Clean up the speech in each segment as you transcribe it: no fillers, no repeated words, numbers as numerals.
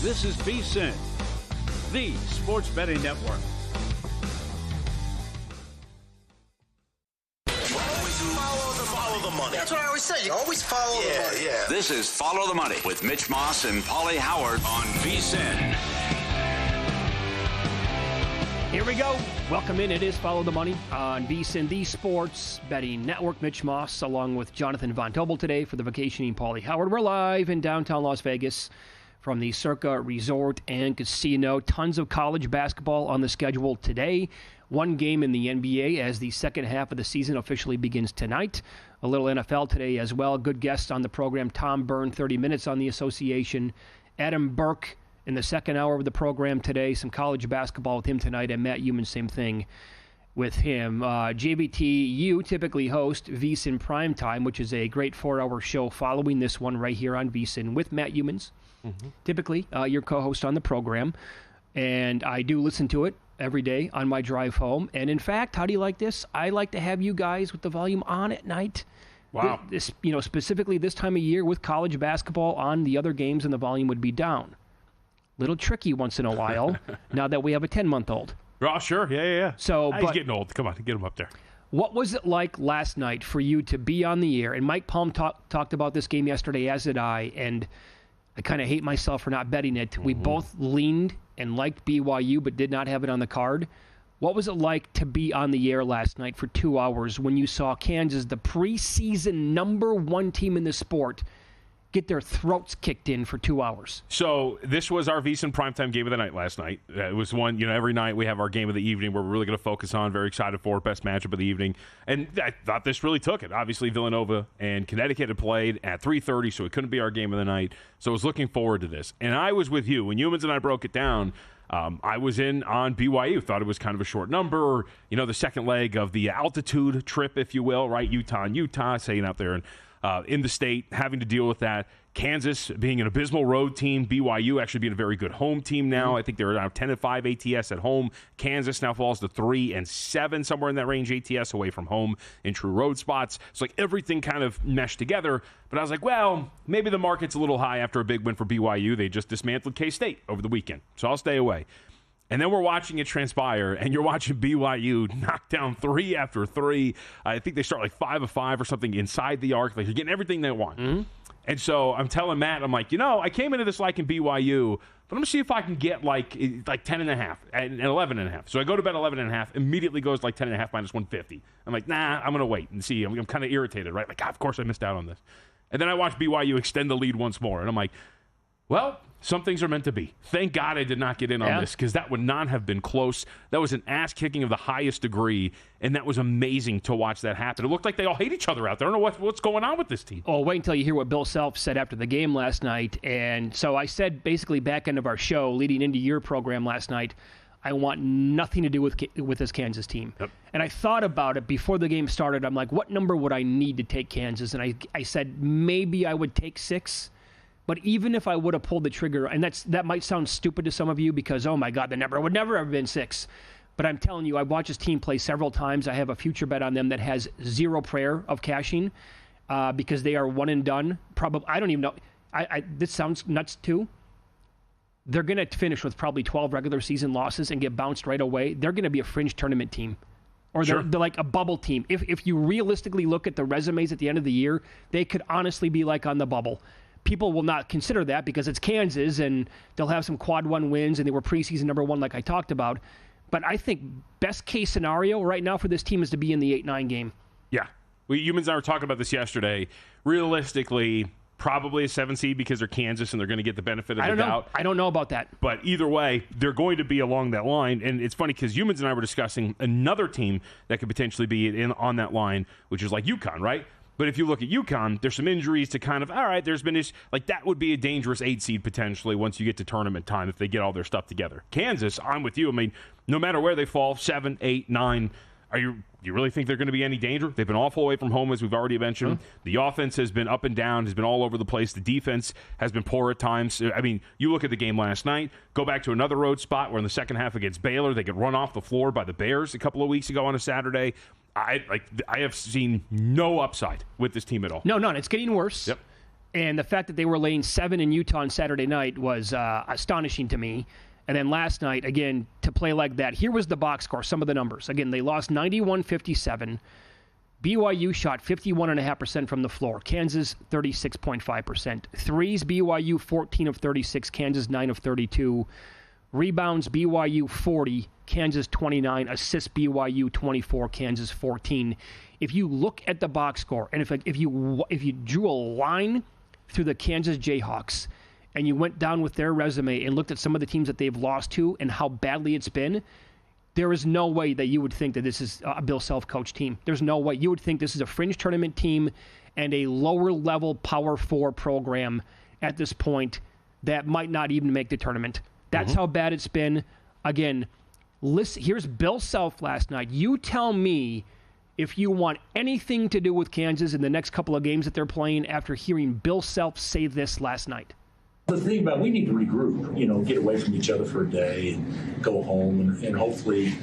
This is VSiN, the sports betting network. Follow the money. That's what I always say. You always follow the money. Yeah. This is Follow the Money with Mitch Moss and Paulie Howard on VSiN. Here we go. Welcome in. It is Follow the Money on VSiN, the sports betting network. Mitch Moss along with Jonathan Von Tobel today for the vacationing Paulie Howard. We're live in downtown Las Vegas from the Circa Resort and Casino. Tons of college basketball on the schedule today. One game in the NBA as the second half of the season officially begins tonight. A little NFL today as well. Good guests on the program. Tom Byrne, 30 minutes on the association. Adam Burke in the second hour of the program today. Some college basketball with him tonight. And Matt Human, same thing with him. JVT, you typically host VSiN Primetime, which is a great 4-hour show following this one right here on VSiN with Matt Humans. Typically, your co-host on the program. And I do listen to it every day on my drive home. And in fact, how do you like this? I like to have you guys with the volume on at night. Wow. This, specifically this time of year with college basketball on, the other games and the volume would be down. Little tricky once in a while now that we have a 10-month-old. Oh, sure. Yeah. So, he's getting old. Come on, get him up there. What was it like last night for you to be on the air? And Mike Palm talked about this game yesterday, as did I, and I kind of hate myself for not betting it. We both leaned and liked BYU, but did not have it on the card. What was it like to be on the air last night for 2 hours when you saw Kansas, the preseason #1 team in the sport, get their throats kicked in for 2 hours? So this was our VSiN Primetime game of the night last night. It was one, every night we have our game of the evening where we're really going to focus on. Very excited for it, best matchup of the evening. And I thought this really took it. Obviously, Villanova and Connecticut had played at 3:30, so it couldn't be our game of the night. So I was looking forward to this. And I was with you. When Humans and I broke it down, I was in on BYU. Thought it was kind of a short number. The second leg of the altitude trip, if you will, right? Utah, staying out there and in the state, having to deal with that. Kansas being an abysmal road team. BYU actually being a very good home team now. I think they're now 10-5 ATS at home. Kansas now falls to 3-7, somewhere in that range ATS away from home in true road spots. So everything kind of meshed together. But I was like, well, maybe the market's a little high after a big win for BYU. They just dismantled K-State over the weekend. So I'll stay away. And then we're watching it transpire, and you're watching BYU knock down 3 after 3. I think they start like 5 of 5 or something inside the arc. Like, you're getting everything they want. And so I'm telling Matt, I'm like, I came into this liking BYU, but I'm going to see if I can get like 10.5 and 11.5. So I go to bet 11.5, immediately goes like 10.5 minus 150. I'm like, nah, I'm going to wait and see. I'm kind of irritated, right? Like, God, of course I missed out on this. And then I watch BYU extend the lead once more, and I'm like, well, some things are meant to be. Thank God I did not get in on this, because that would not have been close. That was an ass-kicking of the highest degree, and that was amazing to watch that happen. It looked like they all hate each other out there. I don't know what's going on with this team. Oh, wait until you hear what Bill Self said after the game last night. And so I said basically back end of our show, leading into your program last night, I want nothing to do with this Kansas team. Yep. And I thought about it before the game started. I'm like, what number would I need to take Kansas? And I said maybe I would take 6. But even if I would have pulled the trigger, and that might sound stupid to some of you because, oh my God, the number would never have been 6. But I'm telling you, I've watched this team play several times. I have a future bet on them that has zero prayer of cashing because they are one and done. Probably, I don't even know. This sounds nuts too. They're going to finish with probably 12 regular season losses and get bounced right away. They're going to be a fringe tournament team. Or they're like a bubble team. If you realistically look at the resumes at the end of the year, they could honestly be like on the bubble. People will not consider that because it's Kansas and they'll have some quad 1 wins and they were preseason #1 like I talked about. But I think best case scenario right now for this team is to be in the 8-9 game. Yeah. Humans and I were talking about this yesterday. Realistically, probably a 7 seed because they're Kansas and they're going to get the benefit of the doubt. I don't know about that. But either way, they're going to be along that line. And it's funny because Humans and I were discussing another team that could potentially be on that line, which is like UConn, right? But if you look at UConn, there's some injuries to kind of, all right, there's been this, like that would be a dangerous 8 seed potentially once you get to tournament time if they get all their stuff together. Kansas, I'm with you. I mean, no matter where they fall, 7, 8, 9, do you really think they're going to be any danger? They've been awful away from home, as we've already mentioned. The offense has been up and down, has been all over the place. The defense has been poor at times. I mean, you look at the game last night, go back to another road spot where in the second half against Baylor, they get run off the floor by the Bears a couple of weeks ago on a Saturday. I have seen no upside with this team at all. No, none. It's getting worse. Yep. And the fact that they were laying 7 in Utah on Saturday night was astonishing to me. And then last night, again, to play like that, here was the box score, some of the numbers. Again, they lost 91-57. BYU shot 51.5% from the floor. Kansas, 36.5%. Threes, BYU, 14 of 36. Kansas, 9 of 32. Rebounds, BYU, 40. Kansas, 29. Assists, BYU, 24. Kansas, 14. If you look at the box score, and if you drew a line through the Kansas Jayhawks, and you went down with their resume and looked at some of the teams that they've lost to and how badly it's been, there is no way that you would think that this is a Bill Self-coached team. There's no way. You would think this is a fringe tournament team and a lower-level Power 4 program at this point that might not even make the tournament. That's how bad it's been. Again, listen, here's Bill Self last night. You tell me if you want anything to do with Kansas in the next couple of games that they're playing after hearing Bill Self say this last night. The thing about we need to regroup, get away from each other for a day and go home and hopefully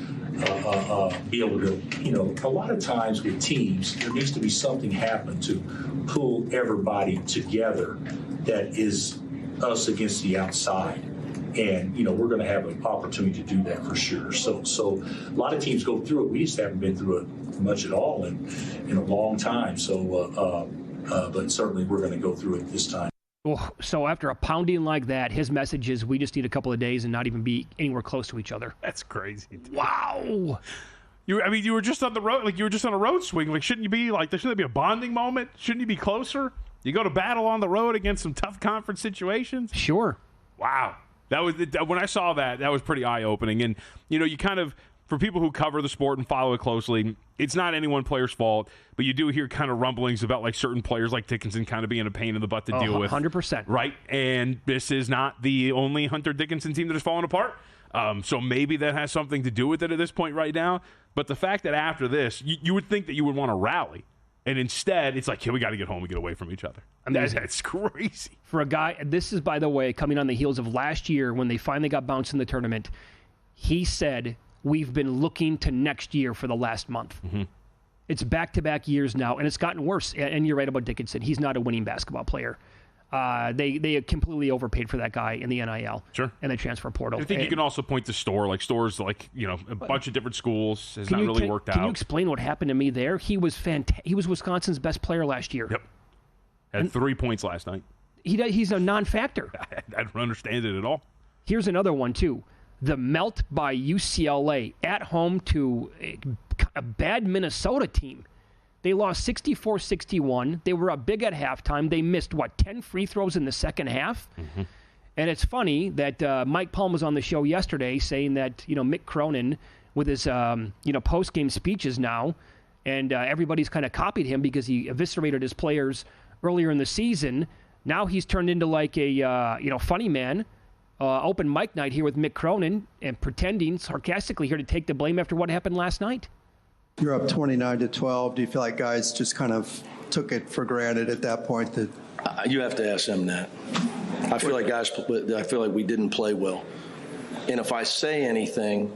be able to, a lot of times with teams, there needs to be something happen to pull everybody together that is us against the outside. And, we're going to have an opportunity to do that for sure. So a lot of teams go through it. We just haven't been through it much at all in a long time. So, but certainly we're going to go through it this time. So after a pounding like that, his message is we just need a couple of days and not even be anywhere close to each other. That's crazy. Wow. You were just on the road, you were just on a road swing. Shouldn't you be shouldn't there be a bonding moment? Shouldn't you be closer? You go to battle on the road against some tough conference situations? Sure. Wow. That was when I saw that was pretty eye-opening. And, you kind of, for people who cover the sport and follow it closely, it's not any one player's fault, but you do hear kind of rumblings about certain players like Dickinson kind of being a pain in the butt to deal with. 100%. Right? And this is not the only Hunter Dickinson team that has fallen apart. So maybe that has something to do with it at this point right now. But the fact that after this, you would think that you would want to rally. And instead, it's we got to get home and get away from each other. That's crazy. For a guy, this is, by the way, coming on the heels of last year when they finally got bounced in the tournament. He said, we've been looking to next year for the last month. Mm-hmm. It's back-to-back years now, and it's gotten worse. And you're right about Dickinson. He's not a winning basketball player. They completely overpaid for that guy in the NIL. Sure. And the transfer portal. I think you can also point to stores, a bunch of different schools has not really worked out. Can you explain what happened to me there? He was He was Wisconsin's best player last year. Yep. Had 3 points last night. He's a non-factor. I don't understand it at all. Here's another one, too. The melt by UCLA at home to a bad Minnesota team. They lost 64-61. They were up big at halftime. They missed, 10 free throws in the second half? Mm-hmm. And it's funny that Mike Palm was on the show yesterday saying that, Mick Cronin with his, post-game speeches now, and everybody's kind of copied him because he eviscerated his players earlier in the season. Now he's turned into a, funny man. Open mic night here with Mick Cronin and pretending sarcastically here to take the blame after what happened last night. You're up 29-12. Do you feel like guys just kind of took it for granted at that point? That you have to ask them that. I feel like we didn't play well. And if I say anything,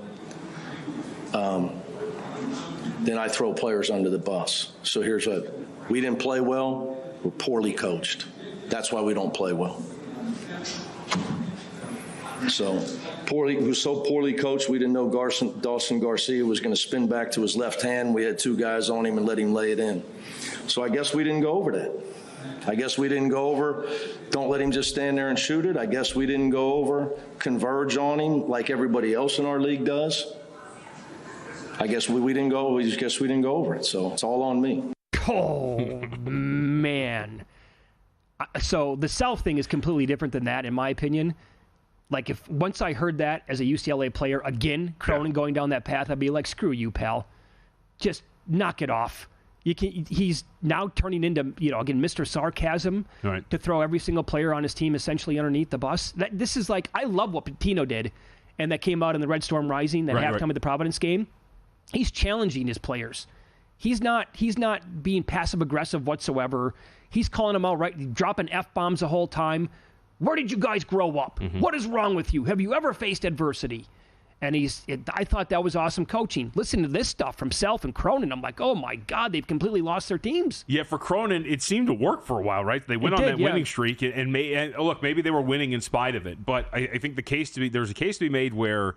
then I throw players under the bus. So here's what. We didn't play well. We're poorly coached. That's why we don't play well. So poorly coached, we didn't know Dawson Garcia was going to spin back to his left hand. We had 2 guys on him and let him lay it in. So I guess we didn't go over that. I guess we didn't go over, don't let him just stand there and shoot it. I guess we didn't go over, converge on him like everybody else in our league does. I guess we didn't go over it. So it's all on me. Oh, man. So the Self thing is completely different than that, in my opinion. If once I heard that as a UCLA player, again, Cronin going down that path, I'd be like, screw you, pal. Just knock it off. He's now turning into, again, Mr. Sarcasm to throw every single player on his team essentially underneath the bus. This is I love what Pitino did, and that came out in the Red Storm Rising, that halftime of the Providence game. He's challenging his players. He's not being passive-aggressive whatsoever. He's calling them out, dropping F-bombs the whole time. Where did you guys grow up? Mm-hmm. What is wrong with you? Have you ever faced adversity? And I thought that was awesome coaching. Listen to this stuff from Self and Cronin. I'm like, oh, my God, they've completely lost their teams. Yeah, for Cronin, it seemed to work for a while, right? They went on that winning streak, and look, maybe they were winning in spite of it. But I think there's a case to be made where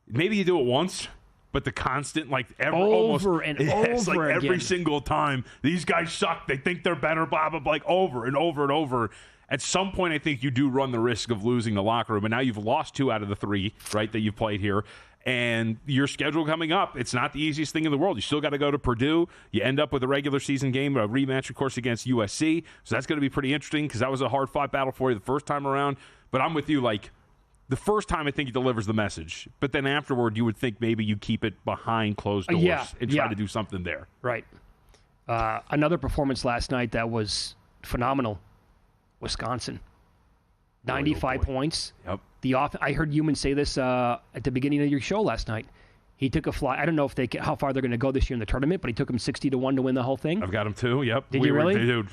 maybe you do it once, but the constant, like over and over every again. single time, these guys suck. They think they're better, blah, blah, blah, like over and over and over. At some point, I think you do run the risk of losing the locker room. And now you've lost 2 out of the 3, right, that you've played here. And your schedule coming up, it's not the easiest thing in the world. You still got to go to Purdue. You end up with a regular season game, a rematch, of course, against USC. So that's going to be pretty interesting because that was a hard-fought battle for you the first time around. But I'm with you, like, the first time I think he delivers the message. But then afterward, you would think maybe you keep it behind closed doors and try to do something there. Right. Another performance last night that was phenomenal. Wisconsin, 95 points. Yep. I heard Human say this at the beginning of your show last night. He took a fly. I don't know how far they're going to go this year in the tournament, but he took them 60-1 to win the whole thing. I've got them too. Yep. Did you really? Dude,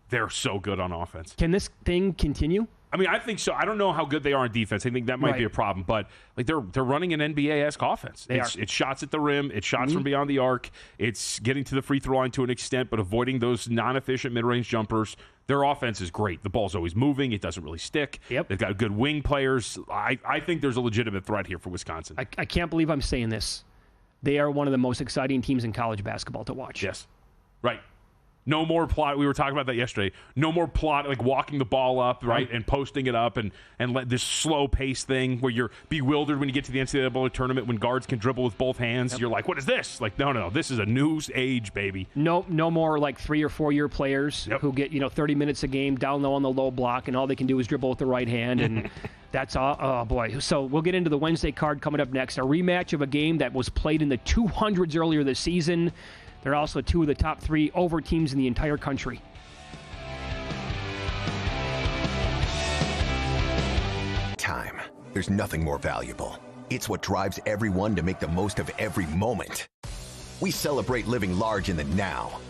they're so good on offense. Can this thing continue? I mean, I think so. I don't know how good they are on defense. I think that might be a problem. But like they're running an NBA-esque offense. It's shots at the rim. It's shots from beyond the arc. It's getting to the free throw line to an extent, but avoiding those non-efficient mid-range jumpers. Their offense is great. The ball's always moving. It doesn't really stick. Yep. They've got good wing players. I think there's a legitimate threat here for Wisconsin. I can't believe I'm saying this. They are one of the most exciting teams in college basketball to watch. Yes. Right. No more plot. We were talking about that yesterday. No more plot, like walking the ball up, right, and posting it up and let this slow pace thing where you're bewildered when you get to the NCAA tournament when guards can dribble with both hands. Yep. You're like, what is this? Like, no. This is a new age, baby. No more like 3 or 4 year players who get 30 minutes a game down low on the low block and all they can do is dribble with the right hand and that's all. Oh boy. So we'll get into the Wednesday card coming up next. A rematch of a game that was played in the 200s earlier this season. They're also 2 of the top 3 over teams in the entire country. Time. There's nothing more valuable. It's what drives everyone to make the most of every moment. We celebrate living large in the now.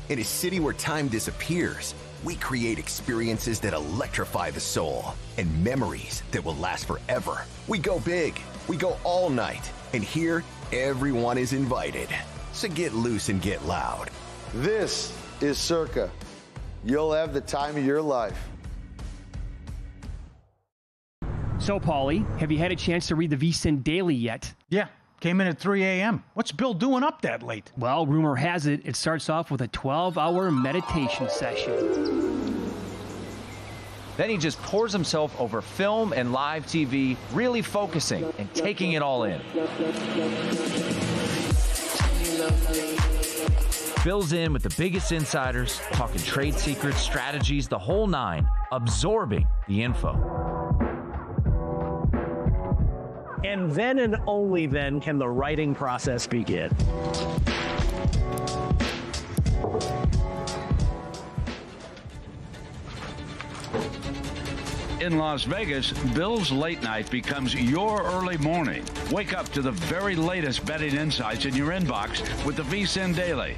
In a city where time disappears, we create experiences that electrify the soul and memories that will last forever. We go big. We go all night. And here, everyone is invited. So get loose and get loud. This is Circa. You'll have the time of your life. So, Paulie, have you had a chance to read the VSiN Daily yet? Yeah, came in at 3 a.m. What's Bill doing up that late? Well, rumor has it starts off with a 12-hour meditation session. Then he just pours himself over film and live TV, really focusing and taking it all in. Bill's in with the biggest insiders, talking trade secrets, strategies, the whole nine, absorbing the info. And then and only then can the writing process begin. In Las Vegas, Bill's late night becomes your early morning. Wake up to the very latest betting insights in your inbox with the VSiN Daily.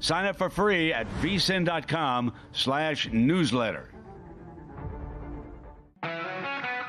Sign up for free at vsin.com/newsletter.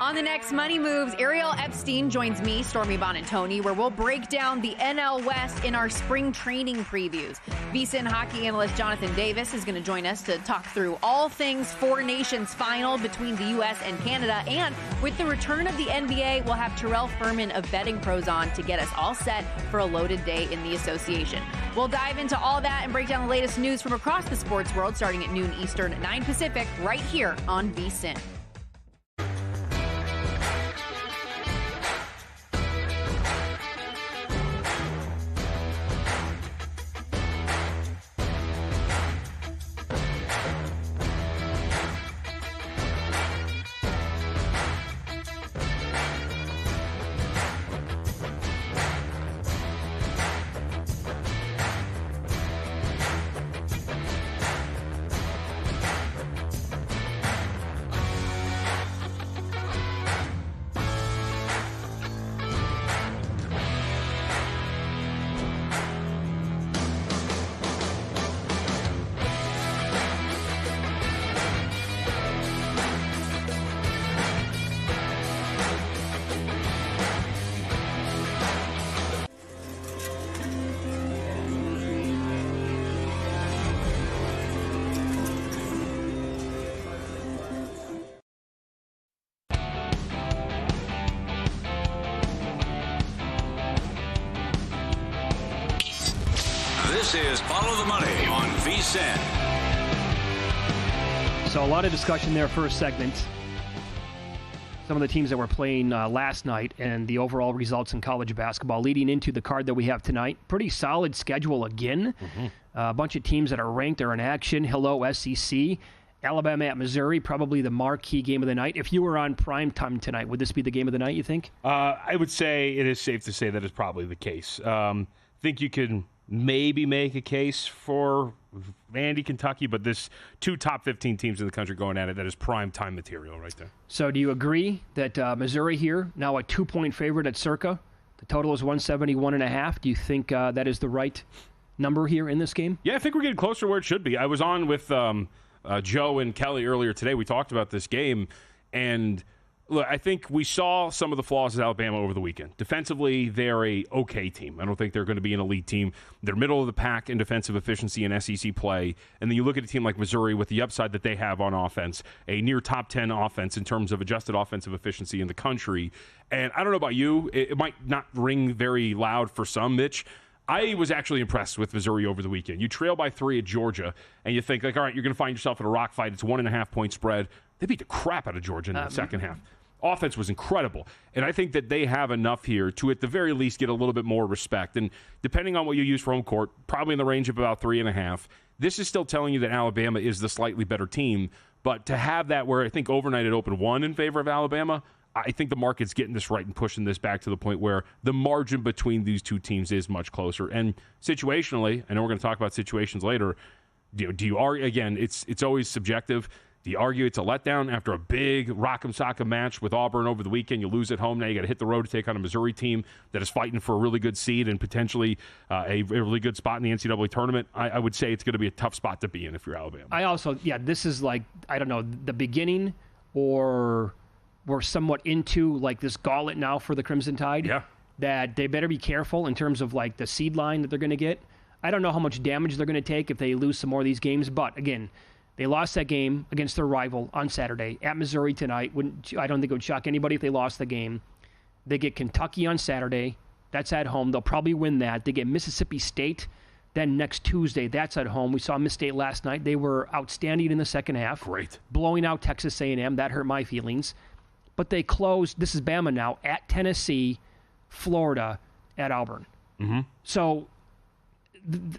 On the next Money Moves, Ariel Epstein joins me, Stormy Bonantoni, where we'll break down the NL West in our spring training previews. VSiN hockey analyst Jonathan Davis is going to join us to talk through all things Four Nations final between the U.S. and Canada. And with the return of the NBA, we'll have Terrell Furman of Betting Pros on to get us all set for a loaded day in the association. We'll dive into all that and break down the latest news from across the sports world starting at noon Eastern, 9 Pacific, right here on VSiN. This is Follow the Money on VSiN. So a lot of discussion there, first segment. Some of the teams that were playing last night and the overall results in college basketball leading into the card that we have tonight. Pretty solid schedule again. A bunch of teams that are ranked are in action. Hello, SEC. Alabama at Missouri, probably the marquee game of the night. If you were on prime time tonight, would this be the game of the night, you think? I would say it is safe to say that is probably the case. I think you can maybe make a case for Vandy, Kentucky, but this two top 15 teams in the country going at it, that is prime time material right there. So do you agree that Missouri here, now a 2-point favorite at Circa, the total is 171.5. Do you think that is the right number here in this game? Yeah, I think we're getting closer to where it should be. I was on with Joe and Kelly earlier today. We talked about this game, and look, I think we saw some of the flaws of Alabama over the weekend. Defensively, they're a okay team. I don't think they're going to be an elite team. They're middle of the pack in defensive efficiency and SEC play. And then you look at a team like Missouri with the upside that they have on offense, a near top 10 offense in terms of adjusted offensive efficiency in the country. And I don't know about you, it might not ring very loud for some, Mitch. I was actually impressed with Missouri over the weekend. You trail by 3 at Georgia, and you think, like, all right, you're going to find yourself in a rock fight. It's a 1.5-point spread. They beat the crap out of Georgia in the second half. Offense was incredible. And I think that they have enough here to, at the very least, get a little bit more respect. And depending on what you use for home court, probably in the range of about 3.5. This is still telling you that Alabama is the slightly better team. But to have that where I think overnight it opened 1 in favor of Alabama, I think the market's getting this right and pushing this back to the point where the margin between these two teams is much closer. And situationally, I know we're going to talk about situations later, do you argue, again, it's always subjective. Do you argue it's a letdown after a big rock'em sock'em match with Auburn over the weekend? You lose at home. Now you got to hit the road to take on a Missouri team that is fighting for a really good seed and potentially a really good spot in the NCAA tournament. I would say it's going to be a tough spot to be in if you're Alabama. I also, this is like, I don't know, the beginning, or we're somewhat into like this gauntlet now for the Crimson Tide. Yeah. That they better be careful in terms of like the seed line that they're going to get. I don't know how much damage they're going to take if they lose some more of these games, but again, they lost that game against their rival on Saturday at Missouri tonight. I don't think it would shock anybody if they lost the game. They get Kentucky on Saturday. That's at home. They'll probably win that. They get Mississippi State. Then next Tuesday, that's at home. We saw Miss State last night. They were outstanding in the second half. Great. Blowing out Texas A&M. That hurt my feelings. But they closed, this is Bama now, at Tennessee, Florida, at Auburn. Mm-hmm. So,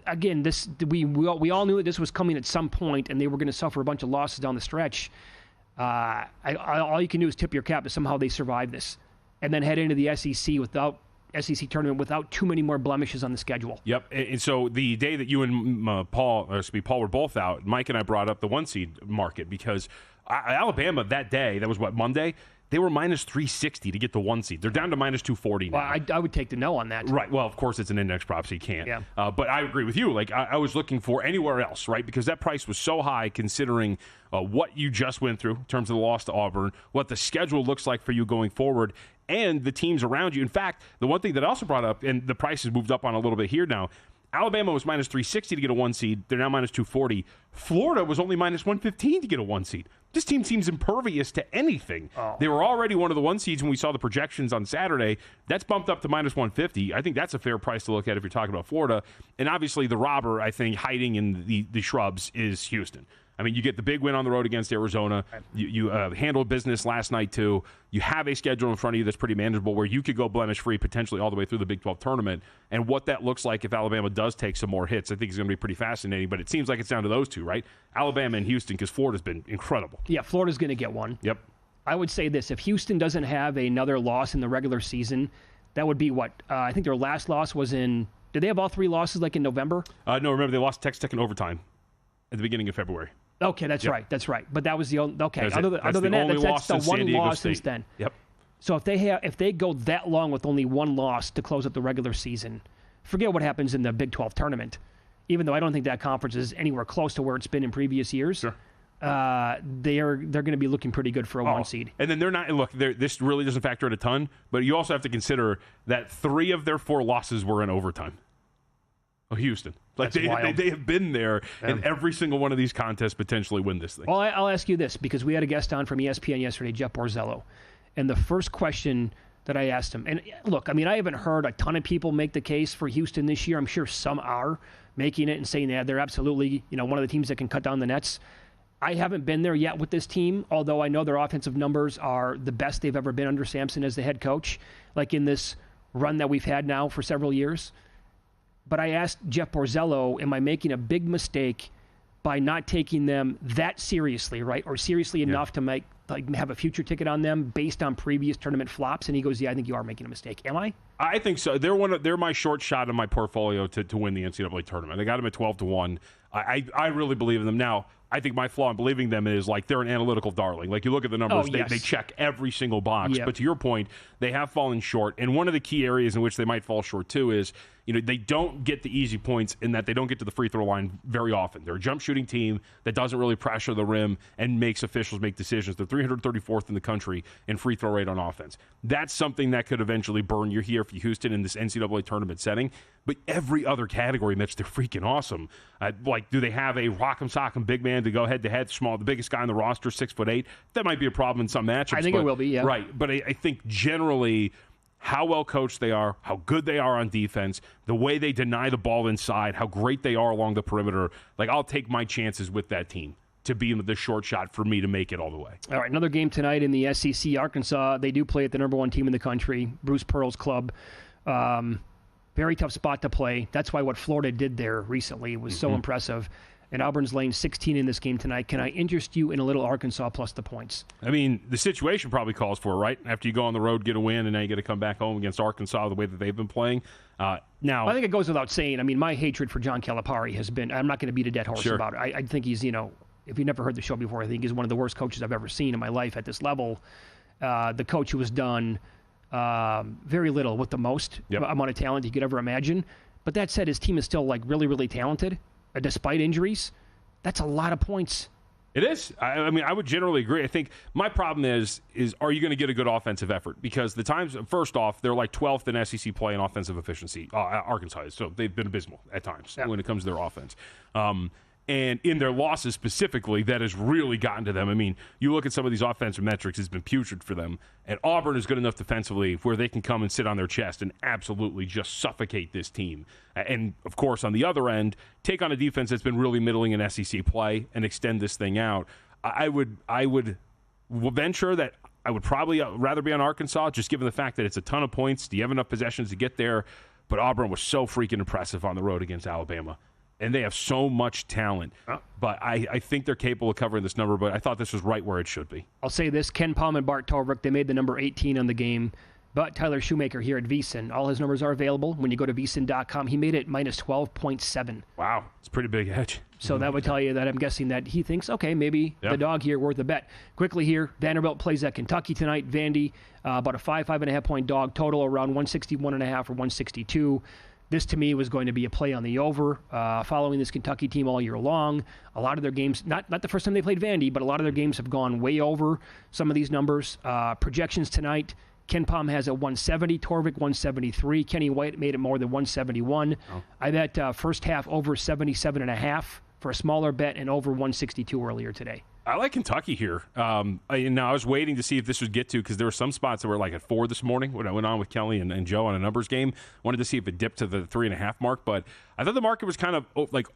again, we all knew that this was coming at some point, and they were going to suffer a bunch of losses down the stretch. All you can do is tip your cap that somehow they survive this, and then head into the SEC tournament without too many more blemishes on the schedule. Yep. And so the day that you and Paul were both out, Mike and I brought up the 1-seed market because Alabama that day, that was Monday, they were minus 360 to get the 1 seed. They're down to minus 240 now. Well, I would take the no on that. Right. Well, of course, it's an index prop, so you can't. Yeah. But I agree with you. Like, I was looking for anywhere else, right? Because that price was so high considering what you just went through in terms of the loss to Auburn, what the schedule looks like for you going forward, and the teams around you. In fact, the one thing that I also brought up, and the price has moved up on a little bit here now, Alabama was minus 360 to get a 1 seed. They're now minus 240. Florida was only minus 115 to get a 1 seed. This team seems impervious to anything. Oh. They were already one of the 1 seeds when we saw the projections on Saturday. That's bumped up to minus 150. I think that's a fair price to look at if you're talking about Florida. And obviously the robber, I think, hiding in the shrubs is Houston. I mean, you get the big win on the road against Arizona. You handled business last night, too. You have a schedule in front of you that's pretty manageable where you could go blemish-free potentially all the way through the Big 12 tournament. And what that looks like if Alabama does take some more hits, I think is going to be pretty fascinating. But it seems like it's down to those two, right? Alabama and Houston, because Florida's been incredible. Yeah, Florida's going to get one. Yep. I would say this. If Houston doesn't have another loss in the regular season, that would be what? I think their last loss was in – did they have all 3 losses like in November? No, remember they lost Texas Tech in overtime at the beginning of February. Okay, that's right. That's right. But that was the only. Okay, other than that, that's the one loss since then. Yep. So if they go that long with only 1 loss to close up the regular season, forget what happens in the Big 12 tournament. Even though I don't think that conference is anywhere close to where it's been in previous years, sure. They're going to be looking pretty good for a 1 seed. And then they're not. Look, this really doesn't factor in a ton, but you also have to consider that 3 of their 4 losses were in overtime. Oh, Houston. Like they have been there in every single one of these contests potentially win this thing. Well, I'll ask you this because we had a guest on from ESPN yesterday, Jeff Borzello, and the first question that I asked him. And look, I mean, I haven't heard a ton of people make the case for Houston this year. I'm sure some are making it and saying that they're absolutely, one of the teams that can cut down the nets. I haven't been there yet with this team, although I know their offensive numbers are the best they've ever been under Sampson as the head coach, like in this run that we've had now for several years. But I asked Jeff Borzello, am I making a big mistake by not taking them that seriously, right? Or seriously enough to have a future ticket on them based on previous tournament flops? And he goes, yeah, I think you are making a mistake. Am I? I think so. They're my short shot in my portfolio to win the NCAA tournament. They got them at 12-1. I really believe in them. Now, I think my flaw in believing them is they're an analytical darling. You look at the numbers, they check every single box. Yep. But to your point, they have fallen short. And one of the key areas in which they might fall short too is, they don't get the easy points in that they don't get to the free throw line very often. They're a jump shooting team that doesn't really pressure the rim and makes officials make decisions. They're 334th in the country in free throw rate on offense. That's something that could eventually burn your here for Houston in this NCAA tournament setting. But every other category, Mitch, they're freaking awesome. Do they have a rock'em sock'em big man to go head-to-head, small, the biggest guy on the roster, 6'8"? That might be a problem in some matchups. I think it will be, yeah. Right, but I think generally how well coached they are, how good they are on defense, the way they deny the ball inside, how great they are along the perimeter. I'll take my chances with that team to be the short shot for me to make it all the way. All right, another game tonight in the SEC. Arkansas, they do play at the number one team in the country, Bruce Pearl's club. Very tough spot to play. That's why what Florida did there recently was so impressive. And Auburn's laying 16 in this game tonight. Can I interest you in a little Arkansas plus the points? I mean, the situation probably calls for it, right? After you go on the road, get a win, and now you got to come back home against Arkansas the way that they've been playing. Now, I think it goes without saying. I mean, my hatred for John Calipari has been, I'm not going to beat a dead horse about it. I think he's, if you've never heard the show before, I think he's one of the worst coaches I've ever seen in my life at this level. The coach who has done very little with the most amount of talent you could ever imagine. But that said, his team is still really, really talented. Despite injuries, that's a lot of points. It is. I mean, I would generally agree. I think my problem is are you going to get a good offensive effort? Because the times, first off, they're 12th in SEC play in offensive efficiency. Arkansas is. So they've been abysmal at times when it comes to their offense. And in their losses specifically, that has really gotten to them. I mean, you look at some of these offensive metrics, it's been putrid for them. And Auburn is good enough defensively where they can come and sit on their chest and absolutely just suffocate this team. And, of course, on the other end, take on a defense that's been really middling in SEC play and extend this thing out. I would venture that I would probably rather be on Arkansas, just given the fact that it's a ton of points. Do you have enough possessions to get there? But Auburn was so freaking impressive on the road against Alabama. And they have so much talent. But I think they're capable of covering this number, but I thought this was right where it should be. I'll say this, Ken Palm and Bart Torvik, they made the number 18 on the game. But Tyler Shoemaker here at VSiN, all his numbers are available. When you go to VSiN.com, he made it minus 12.7. Wow, it's a pretty big edge. So that would tell you that I'm guessing that he thinks, okay, maybe the dog here worth a bet. Quickly here, Vanderbilt plays at Kentucky tonight. Vandy, about a 5.5 point dog, total around 161.5 or 162. This, to me, was going to be a play on the over, following this Kentucky team all year long. A lot of their games, not the first time they played Vandy, but a lot of their games have gone way over some of these numbers. Projections tonight, Ken Palm has a 170, Torvik 173. Kenny White made it more than 171. I bet first half over 77.5 for a smaller bet and over 162 earlier today. I like Kentucky here. Now, I was waiting to see if this would get to, because there were some spots that were at 4 this morning when I went on with Kelly and Joe on a numbers game. Wanted to see if it dipped to the 3.5 mark, but I thought the market was kind of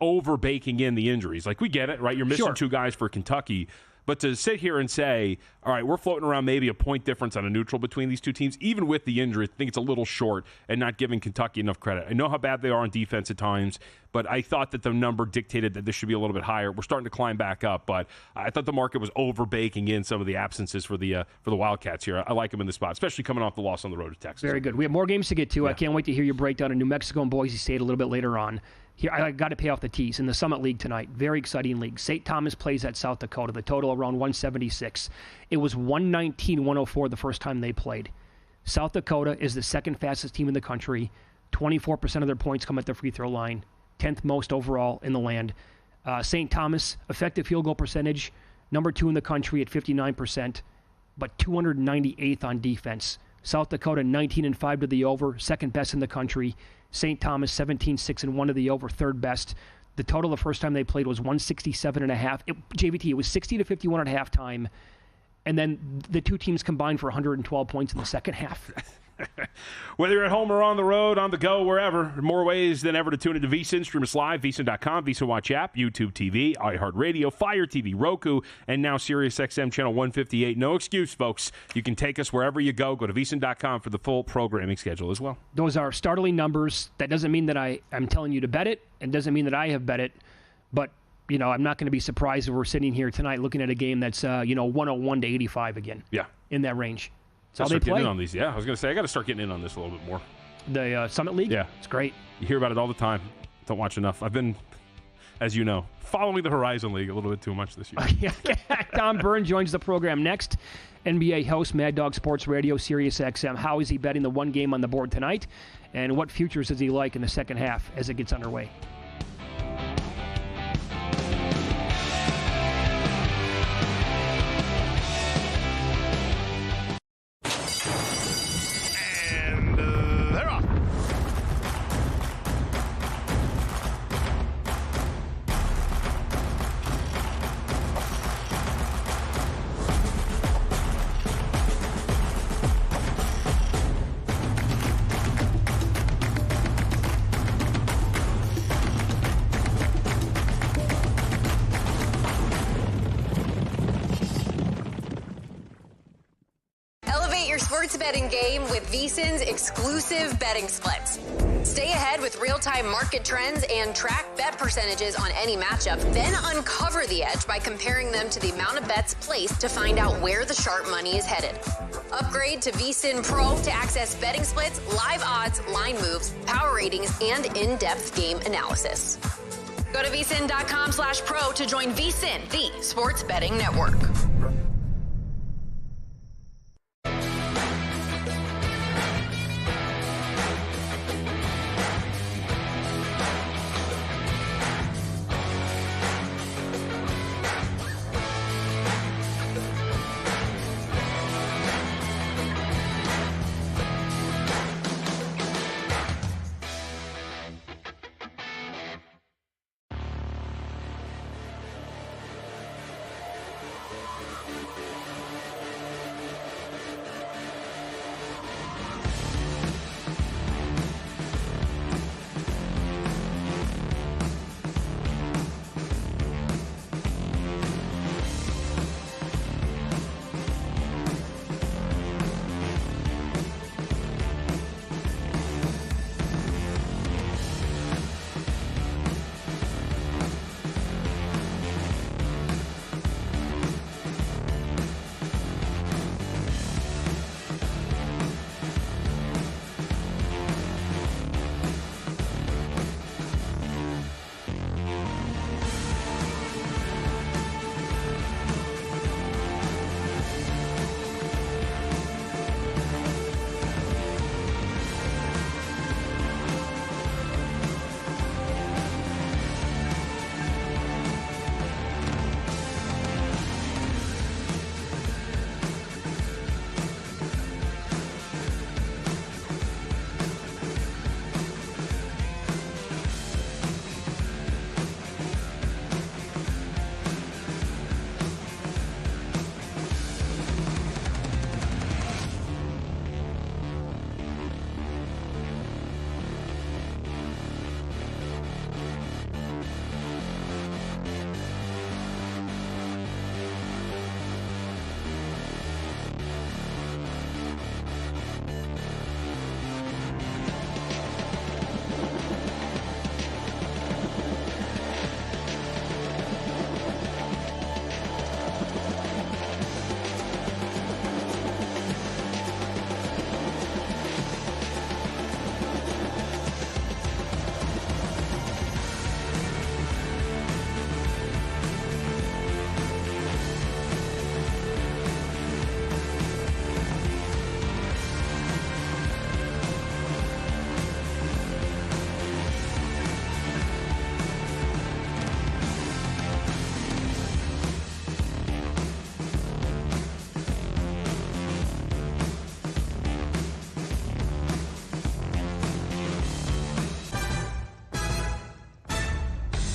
over baking in the injuries. We get it, right? You're missing two guys for Kentucky. But to sit here and say, all right, we're floating around maybe a point difference on a neutral between these two teams, even with the injury, I think it's a little short and not giving Kentucky enough credit. I know how bad they are on defense at times, but I thought that the number dictated that this should be a little bit higher. We're starting to climb back up, but I thought the market was over baking in some of the absences for the Wildcats here. I like them in the spot, especially coming off the loss on the road to Texas. Very good. We have more games to get to. I can't wait to hear your breakdown of New Mexico and Boise State a little bit later on. Here, I got to pay off the tees in the Summit League tonight. Very exciting league. St. Thomas plays at South Dakota. The total around 176. It was 119-104 the first time they played. South Dakota is the second fastest team in the country. 24% of their points come at the free throw line. 10th most overall in the land. St. Thomas, effective field goal percentage, number 2 in the country at 59%, but 298th on defense. South Dakota 19-5 to the over, second best in the country. St. Thomas 17-6-1 to the over, third best. The total the first time they played was 167.5. JVT, it was 60-51 at halftime, and then the two teams combined for 112 points in the second half. Whether you're at home or on the road, on the go, wherever, more ways than ever to tune into VSiN. Stream us live, VSiN.com, VSiN Watch app, YouTube TV, iHeartRadio, Fire TV, Roku, and now SiriusXM channel 158. No excuse, folks. You can take us wherever you go. Go to VSiN.com for the full programming schedule as well. Those are startling numbers. That doesn't mean that I'm telling you to bet it, and doesn't mean that I have bet it, but I'm not going to be surprised if we're sitting here tonight looking at a game that's 101 to 85 again. Yeah, in that range. That's how they play. Getting in on these. Yeah, I was going to say I got to start getting in on this a little bit more. The Summit League. Yeah, it's great. You hear about it all the time. Don't watch enough. I've been, as you know, following the Horizon League a little bit too much this year. Tom Byrne joins the program next. NBA host, Mad Dog Sports Radio, Sirius XM. How is he betting the one game on the board tonight? And what futures does he like in the second half as it gets underway? Betting game with VSiN's exclusive betting splits. Stay ahead with real-time market trends and track bet percentages on any matchup, then uncover the edge by comparing them to the amount of bets placed to find out where the sharp money is headed. Upgrade to VSiN Pro to access betting splits, live odds, line moves, power ratings, and in-depth game analysis. Go to VSiN.com/pro to join VSiN, the sports betting network.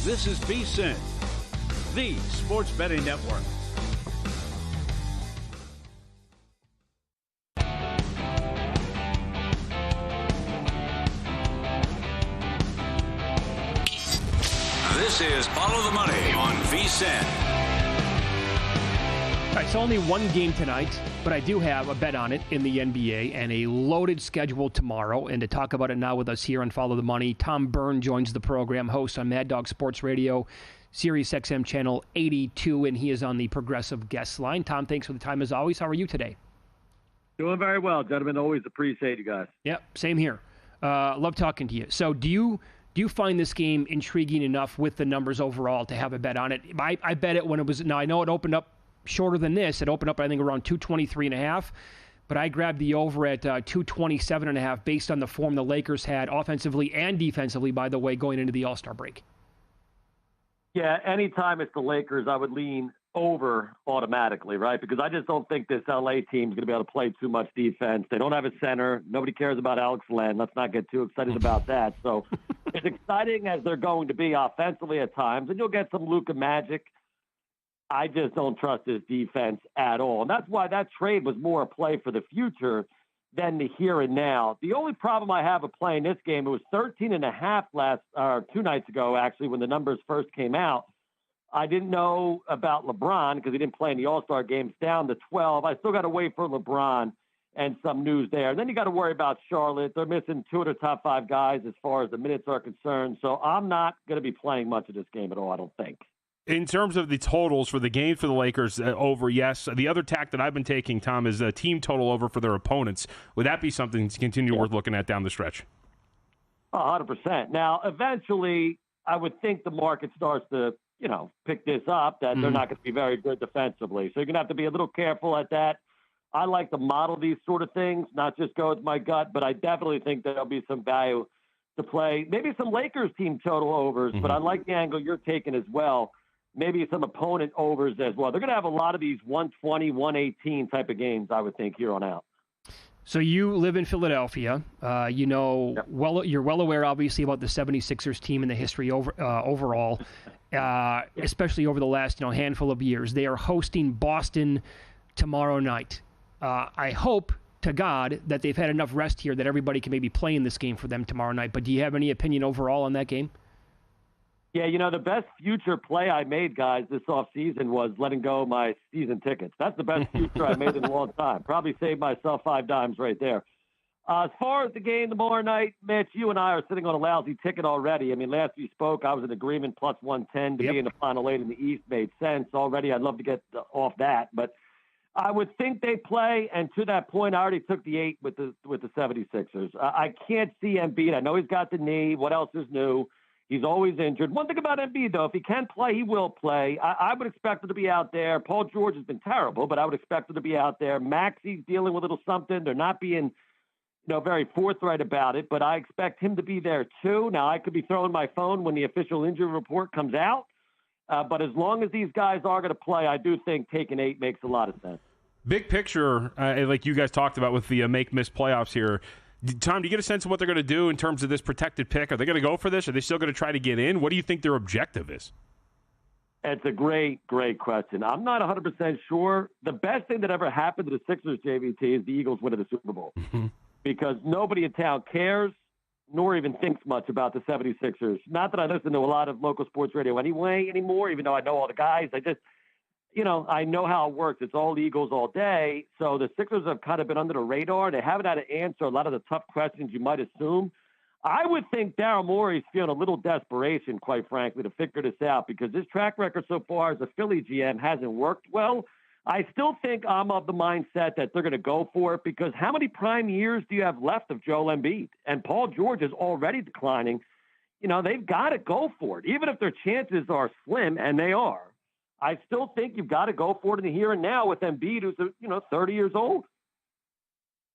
This is VSiN, the sports betting network. This is Follow the Money on VSiN. All right, so only one game tonight, but I do have a bet on it in the NBA and a loaded schedule tomorrow. And to talk about it now with us here on Follow the Money, Tom Byrne joins the program, host on Mad Dog Sports Radio, Sirius XM Channel 82, and he is on the Progressive Guest Line. Tom, thanks for the time as always. How are you today? Doing very well, gentlemen. Always appreciate you guys. Yep, same here. Love talking to you. So do you find this game intriguing enough with the numbers overall to have a bet on it? I bet it when it was, now I know it opened up shorter than this. It opened up, I think, around 223.5, but I grabbed the over at 227.5 based on the form the Lakers had offensively and defensively, by the way, going into the All-Star break. Yeah, anytime it's the Lakers, I would lean over automatically, right? Because I just don't think this LA team is going to be able to play too much defense. They don't have a center. Nobody cares about Alex Len. Let's not get too excited about that. So as exciting as they're going to be offensively at times, and you'll get some Luka magic, I just don't trust his defense at all. And that's why that trade was more a play for the future than the here and now. The only problem I have with playing this game, it was 13.5 2 nights ago, actually, when the numbers first came out. I didn't know about LeBron because he didn't play in the All-Star games, down to 12. I still got to wait for LeBron and some news there. And then you got to worry about Charlotte. They're missing 2 of their top 5 guys as far as the minutes are concerned. So I'm not going to be playing much of this game at all, I don't think. In terms of the totals for the game for the Lakers, over, yes. The other tack that I've been taking, Tom, is a team total over for their opponents. Would that be something to continue worth looking at down the stretch? 100%. Now, eventually, I would think the market starts to, pick this up, that they're not going to be very good defensively. So you're going to have to be a little careful at that. I like to model these sort of things, not just go with my gut, but I definitely think there'll be some value to play. Maybe some Lakers team total overs, but I like the angle you're taking as well. Maybe some opponent overs as well. They're going to have a lot of these 120, 118 type of games, I would think, here on out. So you live in Philadelphia. You're well aware, obviously, about the 76ers team and the history overall, especially over the last handful of years. They are hosting Boston tomorrow night. I hope to God that they've had enough rest here that everybody can maybe play in this game for them tomorrow night. But do you have any opinion overall on that game? Yeah, the best future play I made, guys, this offseason was letting go of my season tickets. That's the best future I made in a long time. Probably saved myself 5 dimes right there. As far as the game tomorrow night, Mitch, you and I are sitting on a lousy ticket already. I mean, last we spoke, I was in agreement plus 110 to be in the Final 8 in the East made sense already. I'd love to get off that. But I would think they play, and to that point, I already took the 8 with the 76ers. I can't see Embiid. I know he's got the knee. What else is new? He's always injured. One thing about Embiid, though, if he can play, he will play. I would expect him to be out there. Paul George has been terrible, but I would expect him to be out there. Maxey's dealing with a little something. They're not being, very forthright about it, but I expect him to be there too. Now, I could be throwing my phone when the official injury report comes out, but as long as these guys are going to play, I do think taking 8 makes a lot of sense. Big picture, like you guys talked about with the make-miss playoffs here, Tom, do you get a sense of what they're going to do in terms of this protected pick? Are they going to go for this? Are they still going to try to get in? What do you think their objective is? It's a great question. I'm not 100% sure. The best thing that ever happened to the Sixers, JVT, is the Eagles winning the Super Bowl. Because nobody in town cares nor even thinks much about the 76ers. Not that I listen to a lot of local sports radio anymore, even though I know all the guys. I know how it works. It's all Eagles all day. So the Sixers have kind of been under the radar. They haven't had to answer a lot of the tough questions you might assume. I would think Daryl Morey's feeling a little desperation, quite frankly, to figure this out because his track record so far as a Philly GM hasn't worked well. I still think I'm of the mindset that they're going to go for it because how many prime years do you have left of Joel Embiid? And Paul George is already declining. They've got to go for it, even if their chances are slim, and they are. I still think you've got to go for it in the here and now with Embiid, who's 30 years old.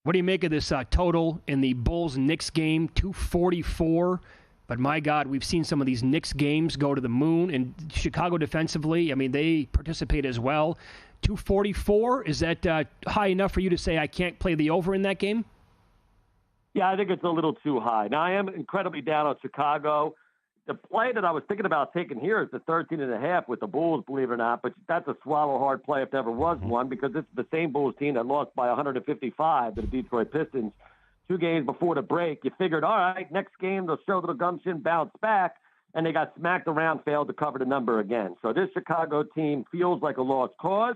What do you make of this total in the Bulls-Knicks game, 244? But my God, we've seen some of these Knicks games go to the moon. And Chicago defensively, I mean, they participate as well. 244, is that high enough for you to say I can't play the over in that game? Yeah, I think it's a little too high. Now, I am incredibly down on Chicago. The play that I was thinking about taking here is the 13.5 with the Bulls, believe it or not, but that's a swallow hard play if there ever was one because it's the same Bulls team that lost by 155 to the Detroit Pistons 2 games before the break. You figured, all right, next game they'll show a little gumption, bounce back, and they got smacked around, failed to cover the number again. So this Chicago team feels like a lost cause.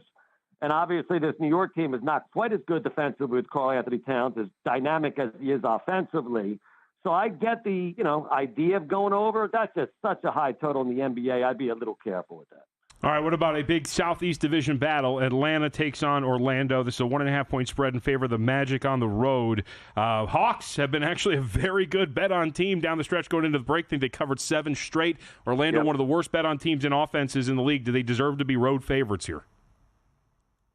And obviously this New York team is not quite as good defensively with Karl Anthony Towns, as dynamic as he is offensively. So I get the, idea of going over. That's just such a high total in the NBA. I'd be a little careful with that. All right, what about a big Southeast Division battle? Atlanta takes on Orlando. This is a 1.5-point spread in favor of the Magic on the road. Hawks have been actually a very good bet-on team down the stretch going into the break. I think they covered 7 straight. Orlando, one of the worst bet-on teams in offenses in the league. Do they deserve to be road favorites here?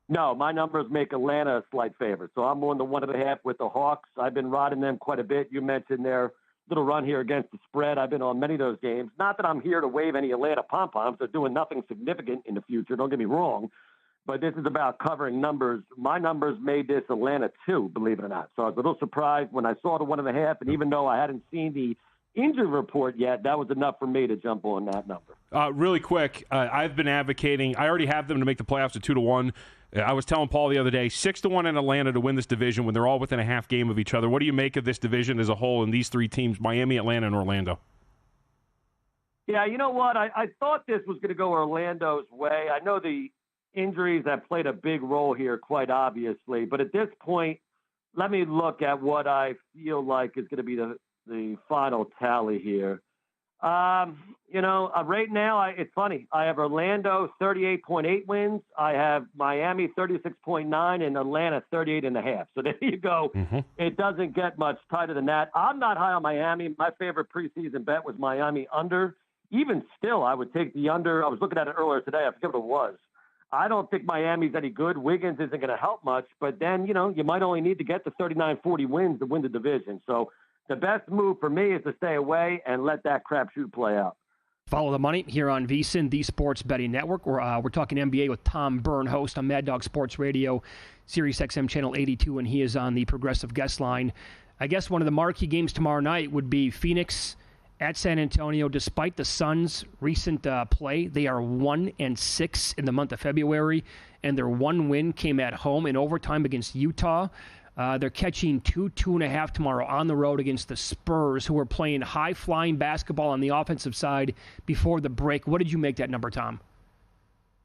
No, my numbers make Atlanta a slight favorite. So I'm on the 1.5 with the Hawks. I've been riding them quite a bit. You mentioned their little run here against the spread. I've been on many of those games. Not that I'm here to wave any Atlanta pom-poms. They're doing nothing significant in the future. Don't get me wrong. But this is about covering numbers. My numbers made this Atlanta 2, believe it or not. So I was a little surprised when I saw the 1.5. And even though I hadn't seen the injury report yet, that was enough for me to jump on that number. Really quick, I've been advocating. I already have them to make the playoffs at 2-1. I was telling Paul the other day, 6-1 in Atlanta to win this division when they're all within a half game of each other. What do you make of this division as a whole and these 3 teams, Miami, Atlanta, and Orlando? Yeah, you know what? I thought this was going to go Orlando's way. I know the injuries have played a big role here, quite obviously. But at this point, let me look at what I feel like is going to be the final tally here. Right now, it's funny. I have Orlando 38.8 wins. I have Miami 36.9 and Atlanta 38.5. So there you go. Mm-hmm. It doesn't get much tighter than that. I'm not high on Miami. My favorite preseason bet was Miami under. Even still, I would take the under. I was looking at it earlier today. I forget what it was. I don't think Miami's any good. Wiggins isn't going to help much. But then, you might only need to get to 39-40 wins to win the division. So the best move for me is to stay away and let that crapshoot play out. Follow the money here on VSiN, the Sports Betting Network. We're talking NBA with Tom Byrne, host on Mad Dog Sports Radio, Sirius XM Channel 82, and he is on the Progressive Guest Line. I guess one of the marquee games tomorrow night would be Phoenix at San Antonio. Despite the Suns' recent play, they are 1-6 in the month of February, and their one win came at home in overtime against Utah. They're catching 2.5 tomorrow on the road against the Spurs, who are playing high-flying basketball on the offensive side before the break. What did you make that number, Tom?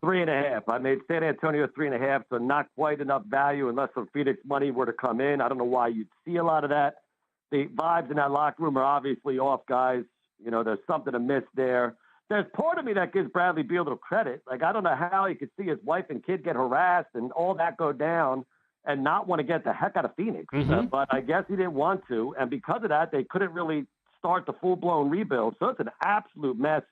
3.5. I made San Antonio 3.5, so not quite enough value unless some Phoenix money were to come in. I don't know why you'd see a lot of that. The vibes in that locker room are obviously off, guys. There's something amiss there. There's part of me that gives Bradley Beal a little credit. Like, I don't know how he could see his wife and kid get harassed and all that go down and not want to get the heck out of Phoenix. Mm-hmm. But I guess he didn't want to. And because of that, they couldn't really start the full-blown rebuild. So it's an absolute mess.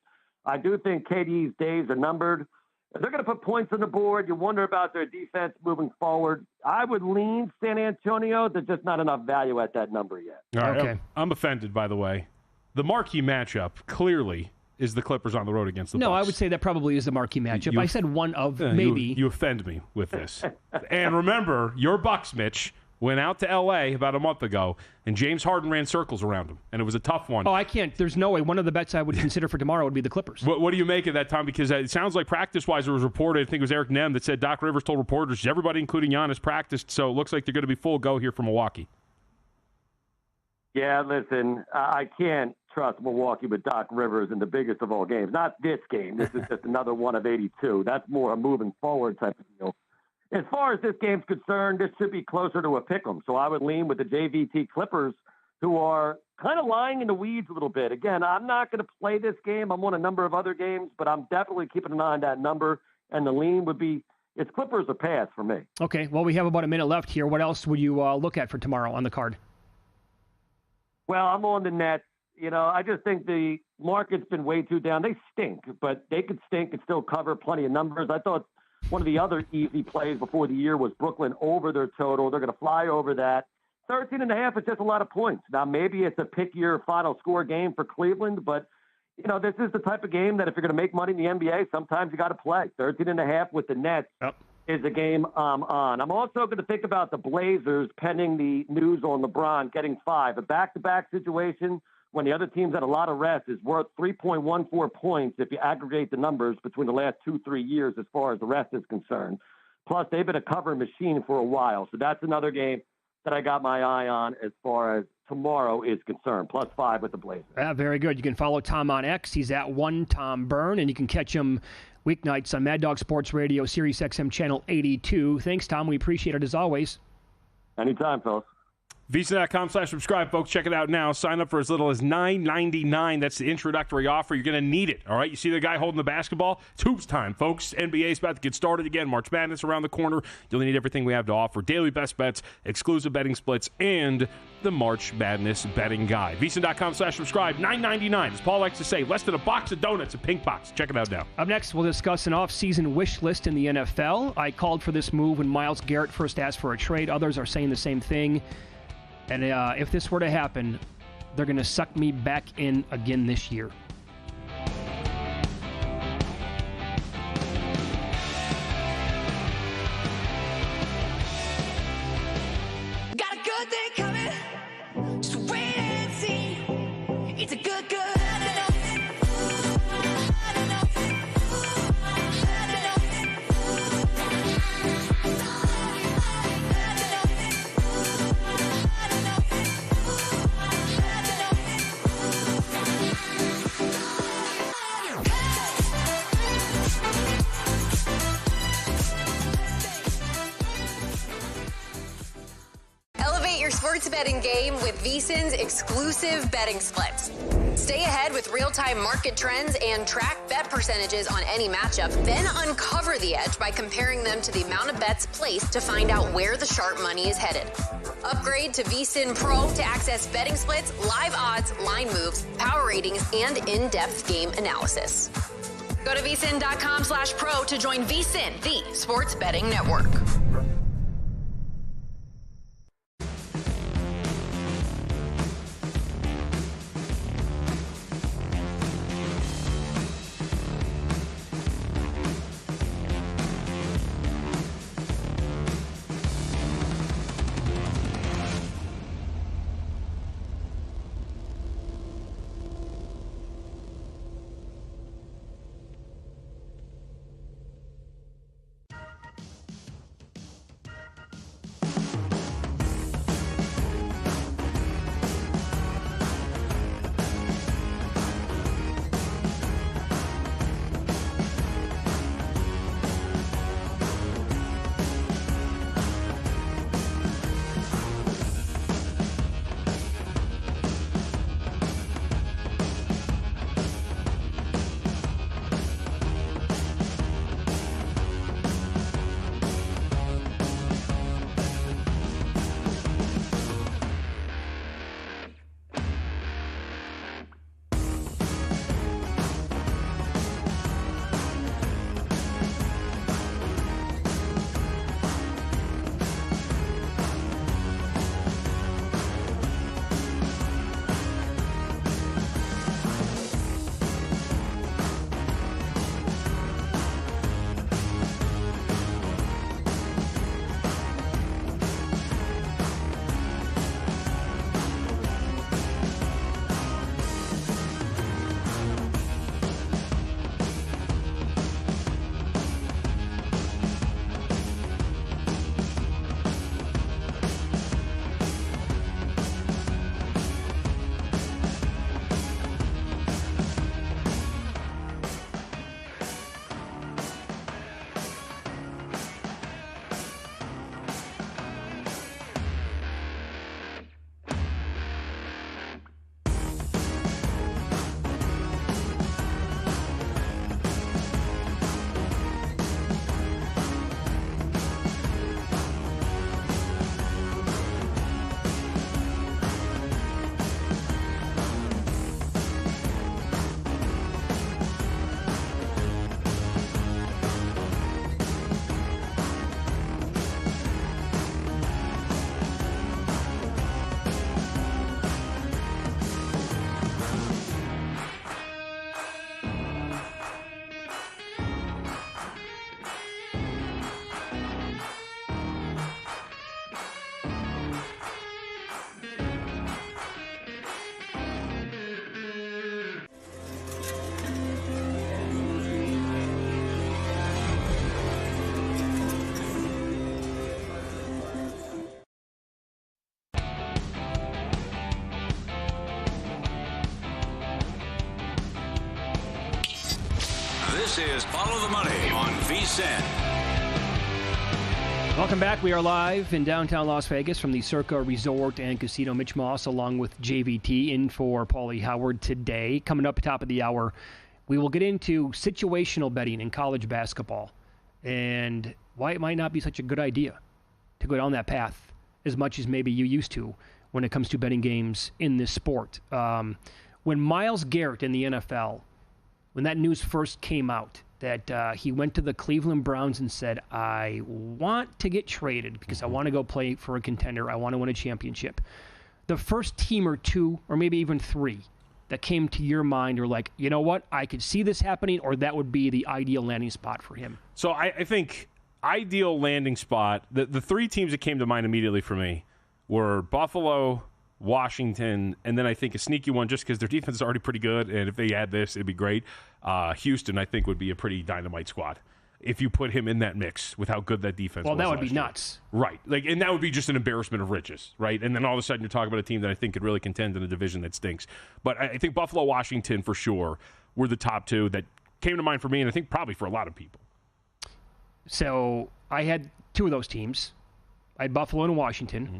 I do think KD's days are numbered. If they're going to put points on the board, you wonder about their defense moving forward. I would lean San Antonio. There's just not enough value at that number yet. All right, okay. I'm offended, by the way. The marquee matchup, clearly, is the Clippers on the road against the Bucks. No, I would say that probably is the marquee matchup. I said one of maybe. You offend me with this. And remember, your Bucks, Mitch, went out to L.A. about a month ago, and James Harden ran circles around him, and it was a tough one. Oh, I can't. There's no way. One of the bets I would consider for tomorrow would be the Clippers. What do you make of that, Tom? Because it sounds like practice-wise, it was reported, I think it was Eric Nem that said Doc Rivers told reporters, everybody, including Giannis, practiced, so it looks like they're going to be full go here for Milwaukee. Yeah, listen, I can't trust Milwaukee with Doc Rivers in the biggest of all games. Not this game. This is just another one of 82. That's more a moving forward type of deal. As far as this game's concerned, this should be closer to a pick'em. So I would lean with the JVT Clippers, who are kind of lying in the weeds a little bit. Again, I'm not going to play this game. I'm on a number of other games, but I'm definitely keeping an eye on that number. And the lean would be, it's Clippers or pass for me. Okay, well, we have about a minute left here. What else would you look at for tomorrow on the card? Well, I'm on the Nets. I just think the market's been way too down. They stink, but they could stink and still cover plenty of numbers. I thought one of the other easy plays before the year was Brooklyn over their total. They're going to fly over that. 13.5 is just a lot of points. Now, maybe it's a pick-your final score game for Cleveland, but, this is the type of game that if you're going to make money in the NBA, sometimes you got to play. 13.5 with the Nets is a game I'm on. I'm also going to think about the Blazers pending the news on LeBron getting 5. A back-to-back situation when the other team's had a lot of rest is worth 3.14 points if you aggregate the numbers between the last 2-3 years as far as the rest is concerned. Plus, they've been a cover machine for a while, so that's another game that I got my eye on as far as tomorrow is concerned. +5 with the Blazers. Very good. You can follow Tom on X. He's at @1TomByrne, and you can catch him weeknights on Mad Dog Sports Radio, Sirius XM Channel 82. Thanks, Tom. We appreciate it as always. Anytime, fellas. VSiN.com/subscribe, folks. Check it out now. Sign up for as little as $9.99. That's the introductory offer. You're going to need it, all right? You see the guy holding the basketball? It's hoops time, folks. NBA is about to get started again. March Madness around the corner. You'll need everything we have to offer. Daily best bets, exclusive betting splits, and the March Madness betting guide. VSiN.com/subscribe. $9.99. As Paul likes to say, less than a box of donuts, a pink box. Check it out now. Up next, we'll discuss an off-season wish list in the NFL. I called for this move when Myles Garrett first asked for a trade. Others are saying the same thing. And if this were to happen, they're going to suck me back in again this year. Got a good thing coming. Just wait and see. It's a good. Sports betting game with VSiN's exclusive betting splits. Stay ahead with real-time market trends and track bet percentages on any matchup, then uncover the edge by comparing them to the amount of bets placed to find out where the sharp money is headed. Upgrade to VSiN Pro to access betting splits, live odds, line moves, power ratings, and in-depth game analysis. Go to VSiN.com/pro to join VSiN, the sports betting network. This is Follow the Money on VSiN. Welcome back. We are live in downtown Las Vegas from the Circa Resort and Casino. Mitch Moss along with JVT in for Paulie Howard today. Coming up top of the hour, we will get into situational betting in college basketball and why it might not be such a good idea to go down that path as much as maybe you used to when it comes to betting games in this sport. When Myles Garrett in the NFL, when that news first came out, that he went to the Cleveland Browns and said, I want to get traded because I want to go play for a contender. I want to win a championship. The first team or two, or maybe even three, that came to your mind are like, you know what, I could see this happening, or that would be the ideal landing spot for him? So I think ideal landing spot, the three teams that came to mind immediately for me were Buffalo, Washington, and then I think a sneaky one just because their defense is already pretty good, and if they had this, it'd be great. Houston, I think, would be a pretty dynamite squad if you put him in that mix with how good that defense was. Well, that would be last year. nuts. Right. And that would be just an embarrassment of riches, right? And then all of a sudden you're talking about a team that I think could really contend in a division that stinks. But I think Buffalo, Washington, for sure, were the top two that came to mind for me, and I think probably for a lot of people. So I had two of those teams. I had Buffalo and Washington. Mm-hmm.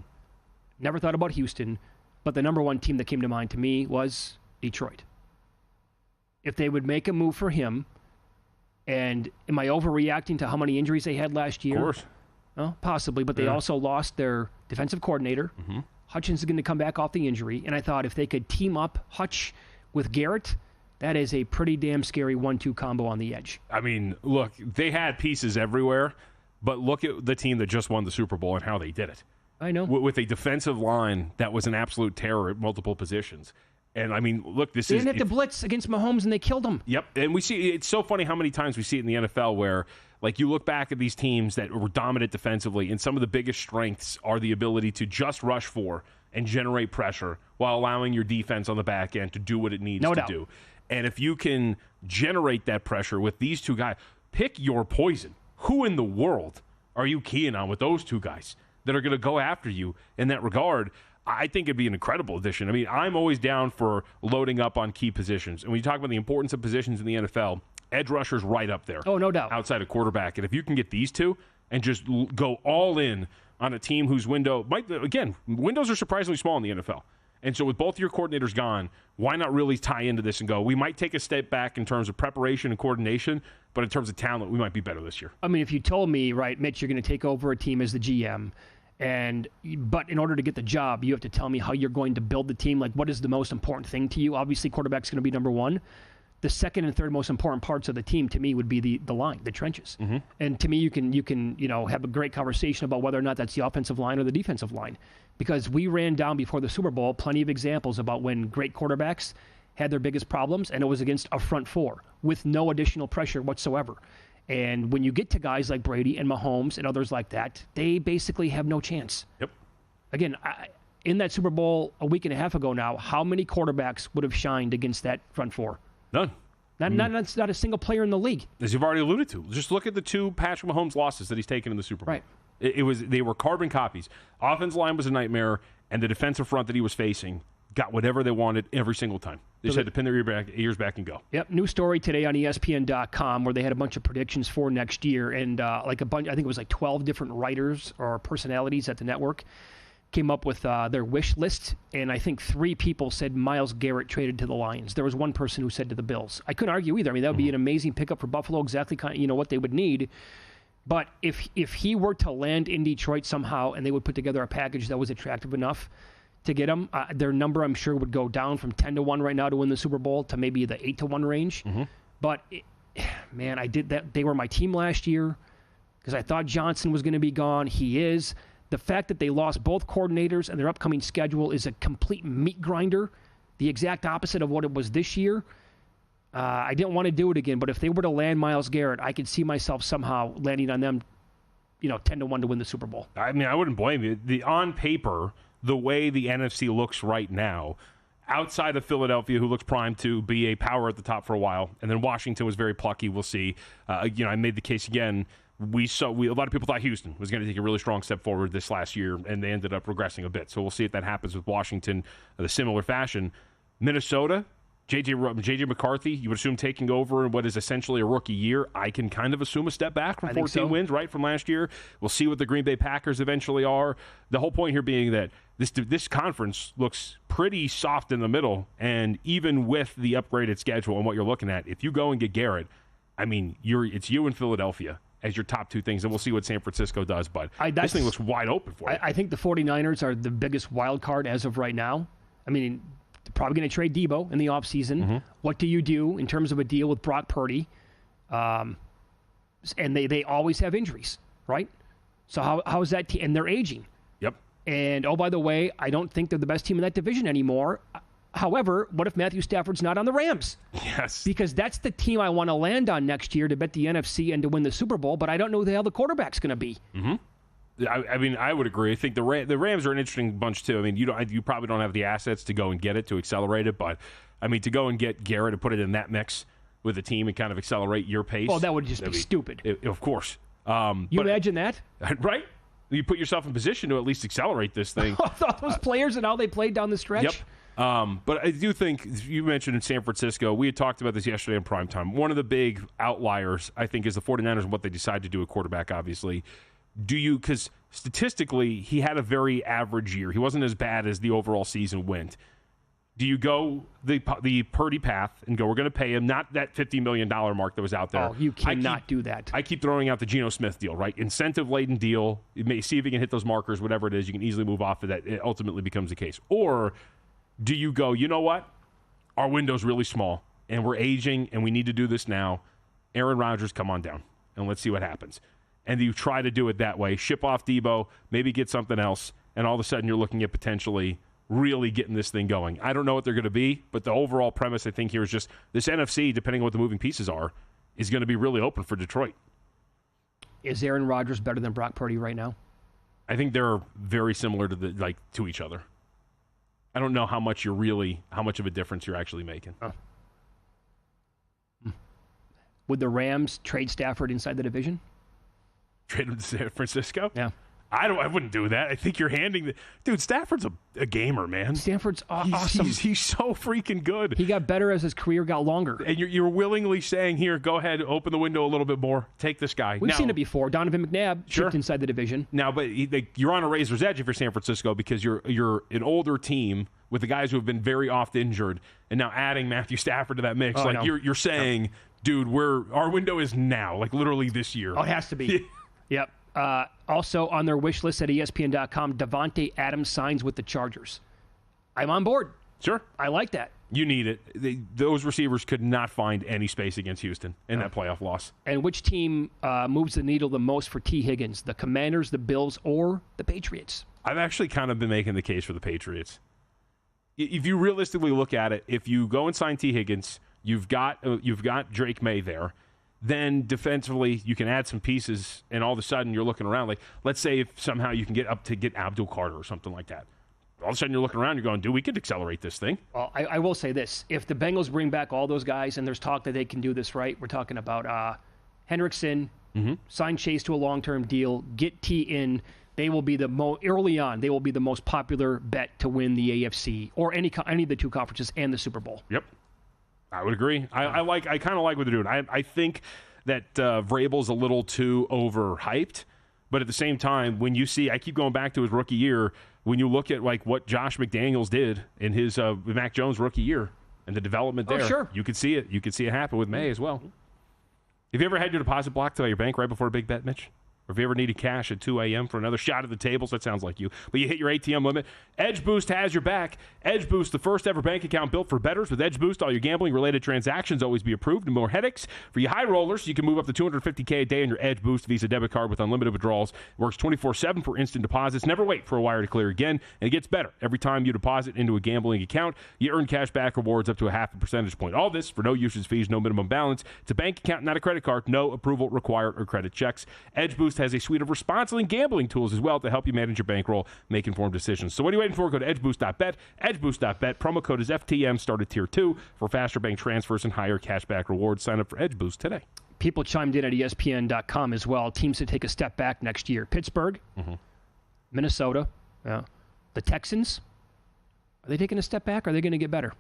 Never thought about Houston. But the number one team that came to mind to me was Detroit. If they would make a move for him, and am I overreacting to how many injuries they had last year? Of course. Well, possibly, but they also lost their defensive coordinator. Mm-hmm. Hutchins is going to come back off the injury, and I thought if they could team up Hutch with Garrett, that is a pretty damn scary 1-2 combo on the edge. I mean, look, they had pieces everywhere, but look at the team that just won the Super Bowl and how they did it. I know. With a defensive line that was an absolute terror at multiple positions. And, I mean, look, they didn't have to blitz against Mahomes, and they killed him. Yep. And we see, it's so funny how many times we see it in the NFL where, like, you look back at these teams that were dominant defensively, and some of the biggest strengths are the ability to just rush for and generate pressure while allowing your defense on the back end to do what it needs to do. And if you can generate that pressure with these two guys, pick your poison. Who in the world are you keying on with those two guys that are going to go after you in that regard? I think it'd be an incredible addition. I mean, I'm always down for loading up on key positions. And when you talk about the importance of positions in the NFL, edge rusher's right up there. Oh, no doubt. Outside of quarterback. And if you can get these two and just go all in on a team whose windows are surprisingly small in the NFL. And so with both your coordinators gone, why not really tie into this and go, we might take a step back in terms of preparation and coordination, but in terms of talent, we might be better this year. I mean, if you told me, right, Mitch, you're going to take over a team as the GM, but in order to get the job, you have to tell me how you're going to build the team. Like, what is the most important thing to you? Obviously, quarterback's going to be number one. The second and third most important parts of the team, to me, would be the line, the trenches. Mm-hmm. And to me, you can have a great conversation about whether or not that's the offensive line or the defensive line. Because we ran down before the Super Bowl plenty of examples about when great quarterbacks had their biggest problems, and it was against a front four with no additional pressure whatsoever. And when you get to guys like Brady and Mahomes and others like that, they basically have no chance. Yep. Again, in that Super Bowl a week and a half ago now, how many quarterbacks would have shined against that front four? None. Not a single player in the league. As you've already alluded to. Just look at the two Patrick Mahomes losses that he's taken in the Super Bowl. Right. They were carbon copies. Offensive line was a nightmare, and the defensive front that he was facing got whatever they wanted every single time. They just had to pin their ears back and go. Yep. New story today on ESPN.com where they had a bunch of predictions for next year, and I think it was like 12 different writers or personalities at the network came up with their wish list, and I think 3 people said Myles Garrett traded to the Lions. There was one person who said to the Bills. I couldn't argue either. I mean, that would be an amazing pickup for Buffalo, exactly what they would need. But if he were to land in Detroit somehow and they would put together a package that was attractive enough to get him, their number, I'm sure, would go down from 10-1 right now to win the Super Bowl to maybe the 8-1 range. Mm-hmm. But, man, I did that. They were my team last year because I thought Johnson was going to be gone. He is. The fact that they lost both coordinators and their upcoming schedule is a complete meat grinder, the exact opposite of what it was this year. I didn't want to do it again, but if they were to land Myles Garrett, I could see myself somehow landing on them, 10-1 to win the Super Bowl. I mean, I wouldn't blame you. On paper, the way the NFC looks right now, outside of Philadelphia, who looks primed to be a power at the top for a while, and then Washington was very plucky. We'll see. I made the case again. A lot of people thought Houston was going to take a really strong step forward this last year, and they ended up regressing a bit. So we'll see if that happens with Washington in a similar fashion. Minnesota, J.J. McCarthy, you would assume taking over in what is essentially a rookie year. I can kind of assume a step back from 14 wins, right, from last year. We'll see what the Green Bay Packers eventually are. The whole point here being that this conference looks pretty soft in the middle, and even with the upgraded schedule and what you're looking at, if you go and get Garrett, I mean, it's you and Philadelphia as your top two things, and we'll see what San Francisco does. But this thing looks wide open for you. I think the 49ers are the biggest wild card as of right now. I mean, they're probably going to trade Debo in the offseason. Mm-hmm. What do you do in terms of a deal with Brock Purdy? And they always have injuries, right? So how is that team? And they're aging. Yep. And, oh, by the way, I don't think they're the best team in that division anymore. However, what if Matthew Stafford's not on the Rams? Yes. Because that's the team I want to land on next year to bet the NFC and to win the Super Bowl, but I don't know who the hell the quarterback's going to be. Mm-hmm. I mean, I would agree. I think the Rams are an interesting bunch, too. I mean, you probably don't have the assets to go and get it, to accelerate it, but, I mean, to go and get Garrett and put it in that mix with the team and kind of accelerate your pace. Oh, that would just be stupid. Of course. Imagine that? Right? You put yourself in position to at least accelerate this thing. Those players and how they played down the stretch. Yep. But I do think, you mentioned in San Francisco, we had talked about this yesterday in primetime. One of the big outliers, I think, is the 49ers and what they decide to do at quarterback, obviously. Because statistically, he had a very average year. He wasn't as bad as the overall season went. Do you go the Purdy path and go, we're going to pay him, not that $50 million mark that was out there? Oh, you cannot do that. I keep throwing out the Geno Smith deal, right? Incentive-laden deal. You may see if he can hit those markers, whatever it is. You can easily move off of that. It ultimately becomes the case. Or do you go, you know what? Our window's really small, and we're aging, and we need to do this now. Aaron Rodgers, come on down, and let's see what happens. And you try to do it that way. Ship off Debo, maybe get something else, and all of a sudden you're looking at potentially really getting this thing going. I don't know what they're going to be, but the overall premise, I think, here is just this NFC, depending on what the moving pieces are, is going to be really open for Detroit. Is Aaron Rodgers better than Brock Purdy right now? I think they're very similar to each other. I don't know how much of a difference you're actually making. Oh. Would the Rams trade Stafford inside the division? Trade him to San Francisco? Yeah. I wouldn't do that. I think you're handing dude, Stafford's a gamer, man. Stafford's awesome. He's so freaking good. He got better as his career got longer. And you're willingly saying, here, go ahead, open the window a little bit more, take this guy. We've seen it before. Donovan McNabb shipped inside the division. Now, but you're on a razor's edge if you're San Francisco because you're an older team with the guys who have been very oft injured, and now adding Matthew Stafford to that mix. You're saying, dude, our window is now, like literally this year. Oh, it has to be. Yep. Also on their wish list at ESPN.com, Davante Adams signs with the Chargers. I'm on board. Sure. I like that. You need it. Those receivers could not find any space against Houston in that playoff loss. And which team moves the needle the most for T. Higgins? The Commanders, the Bills, or the Patriots? I've actually kind of been making the case for the Patriots. If you realistically look at it, if you go and sign T. Higgins, you've got Drake May there. Then defensively, you can add some pieces, and all of a sudden you're looking around. Like, let's say if somehow you can get Abdul Carter or something like that. All of a sudden you're looking around, you're going, dude, we could accelerate this thing. Well, I will say this. If the Bengals bring back all those guys, and there's talk that they can do this right, we're talking about Hendrickson, sign Chase to a long-term deal, get T in. They will be early on, they will be the most popular bet to win the AFC or any of the two conferences and the Super Bowl. Yep. I would agree. I kind of like what they're doing. I think that Vrabel's a little too overhyped, but at the same time, when you see, I keep going back to his rookie year, when you look at like what Josh McDaniels did in his Mac Jones rookie year and the development there, sure. You could see it. You could see it happen with May as well. Have you ever had your deposit blocked by your bank right before a big bet, Mitch? Or if you ever needed cash at 2 a.m. for another shot at the tables, that sounds like you. But you hit your ATM limit. Edge Boost has your back. Edge Boost, the first ever bank account built for bettors. With Edge Boost, all your gambling-related transactions always be approved and more headaches. For you high rollers, you can move up to $250K a day on your Edge Boost Visa debit card with unlimited withdrawals. It works 24/7 for instant deposits. Never wait for a wire to clear again. And it gets better. Every time you deposit into a gambling account, you earn cash back rewards up to a 0.5 percentage point. All this for no usage fees, no minimum balance. It's a bank account, not a credit card. No approval required or credit checks. Edge Boost has a suite of responsible gambling tools as well to help you manage your bankroll, make informed decisions. So what are you waiting for? Go to edgeboost.bet. Edgeboost.bet. Promo code is FTM. Start at tier 2 for faster bank transfers and higher cashback rewards. Sign up for Edge Boost today. People chimed in at ESPN.com as well. Teams to take a step back next year. Pittsburgh, Minnesota, the Texans. Are they taking a step back or are they going to get better?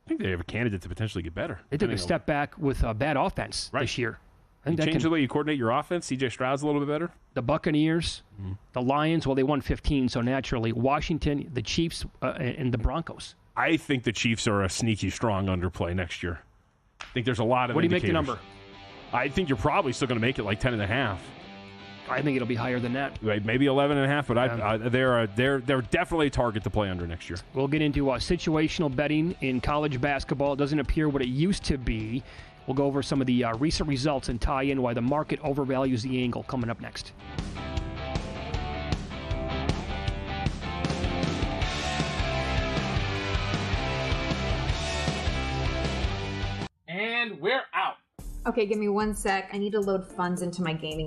think they have a candidate to potentially get better. They took a step back with a bad offense this year. You change the way you coordinate your offense. C.J. Stroud's a little bit better. The Buccaneers, the Lions, well, they won 15, so naturally. Washington, the Chiefs, and the Broncos. I think the Chiefs are a sneaky strong underplay next year. I think there's a lot of What do you make the indicators. number? I think you're probably still going to make it like 10.5. I think it'll be higher than that. Right, maybe 11.5, but they're definitely a target to play under next year. We'll get into situational betting in college basketball. It doesn't appear what it used to be. We'll go over some of the recent results and tie in why the market overvalues the angle coming up next. And we're out. Okay, give me 1 sec. I need to load funds into my gaming app.